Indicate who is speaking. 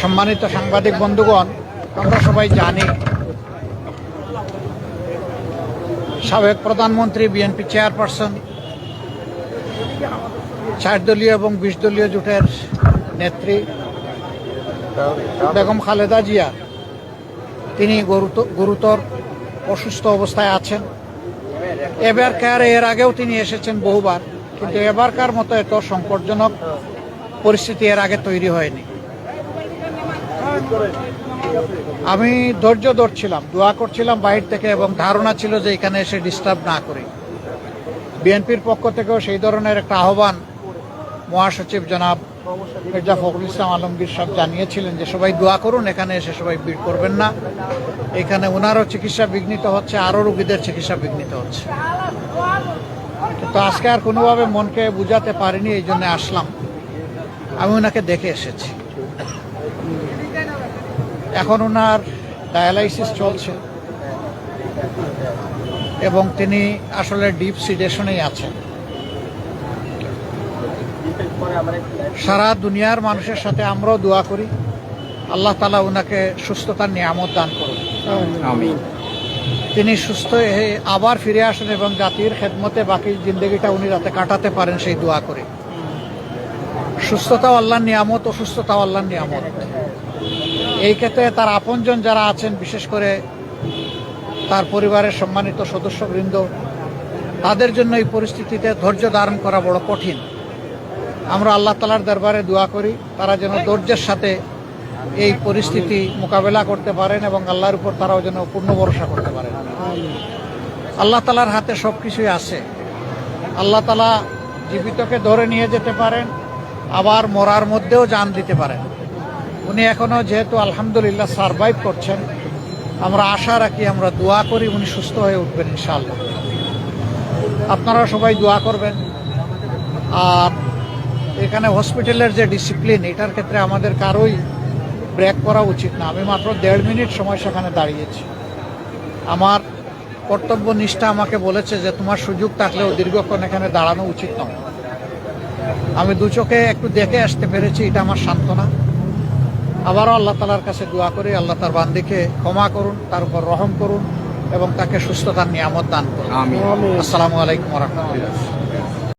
Speaker 1: সম্মানিত সাংবাদিক বন্ধুগণ, আমরা সবাই জানি সাবেক প্রধানমন্ত্রী বিএনপি চেয়ারপারসন 4 দলীয় এবং 20 দলীয় জোটের নেত্রী বেগম খালেদা জিয়া তিনি গুরুতর অসুস্থ অবস্থায় আছেন। এবারকার এর আগেও তিনি এসেছেন বহুবার, কিন্তু এবারকার মতো এত সংকটজনক পরিস্থিতি এর আগে তৈরি হয়নি। আমি ধৈর্য ধরছিলাম, দোয়া করছিলাম বাইরে থেকে, এবং ধারণা ছিল যে এখানে এসে ডিস্টার্ব না করি। বিএনপির পক্ষ থেকেও সেই ধরনের একটা আহ্বান মহাসচিব জনাব মির্জা ফখরুল ইসলাম আলমগীর সাহেব জানিয়েছিলেন যে সবাই দোয়া করুন, এখানে এসে সবাই ভিড় করবেন না। এখানে ওনারও চিকিৎসা বিঘ্নিত হচ্ছে, আরও রোগীদের চিকিৎসা বিঘ্নিত হচ্ছে। তো আজকে আর কোনোভাবে মনকে বুঝাতে পারিনি, এই জন্য আসলাম। আমি ওনাকে দেখে এসেছি। এখন ওনার ডায়ালাইসিস চলছে এবং তিনি আসলে ডিপ সিডেশনেই আছেন। সারা দুনিয়ার মানুষের সাথে আমরাও দোয়া করি আল্লাহ তাআলা ওনাকে সুস্থতার নিয়ামত দান করুন। আমিন। তিনি সুস্থ হয়ে আবার ফিরে আসেন এবং জাতির খেদমতে বাকি জিন্দগিটা উনি যাতে কাটাতে পারেন সেই দোয়া করি। সুস্থতাও আল্লাহর নিয়ামত, অসুস্থতাও আল্লাহর নিয়ামত। এই ক্ষেত্রে তার আপনজন যারা আছেন, বিশেষ করে তার পরিবারের সম্মানিত সদস্যবৃন্দ, তাদের জন্য এই পরিস্থিতিতে ধৈর্য ধারণ করা বড় কঠিন। আমরা আল্লাহ তাআলার দরবারে দোয়া করি তারা যেন ধৈর্যের সাথে এই পরিস্থিতি মোকাবেলা করতে পারেন এবং আল্লাহর উপর তারাও যেন পূর্ণ ভরসা করতে পারেন। আল্লাহ তাআলার হাতে সব কিছুই আছে। আল্লাহ তাআলা জীবিতকে ধরে নিয়ে যেতে পারেন, আবার মরার মধ্যেও জান দিতে পারেন। উনি এখনো যেহেতু আলহামদুলিল্লাহ সারভাইভ করছেন, আমরা আশা রাখি, আমরা দোয়া করি উনি সুস্থ হয়ে উঠবেন ইনশাআল্লাহ। আপনারা সবাই দোয়া করবেন। আর এখানে হসপিটালের যে ডিসিপ্লিন, এটার ক্ষেত্রে আমাদের কারোই ব্রেক করা উচিত না। আমি মাত্র 1.5 মিনিট সময় সেখানে দাঁড়িয়েছি। আমার কর্তব্য নিষ্ঠা আমাকে বলেছে যে তোমার সুযোগ থাকলেও দীর্ঘক্ষণ এখানে দাঁড়ানো উচিত নয়। আমি দু চোখে একটু দেখে আসতে পেরেছি, এটা আমার সান্ত্বনা। আবারও আল্লাহ তাআলার কাছে দোয়া করি আল্লাহ তার বান্দিকে ক্ষমা করুন, তার উপর রহম করুন এবং তাকে সুস্থতার নিয়ামত দান করুন। আমিন। আসসালামু আলাইকুম ওয়া রাহমাতুল্লাহ।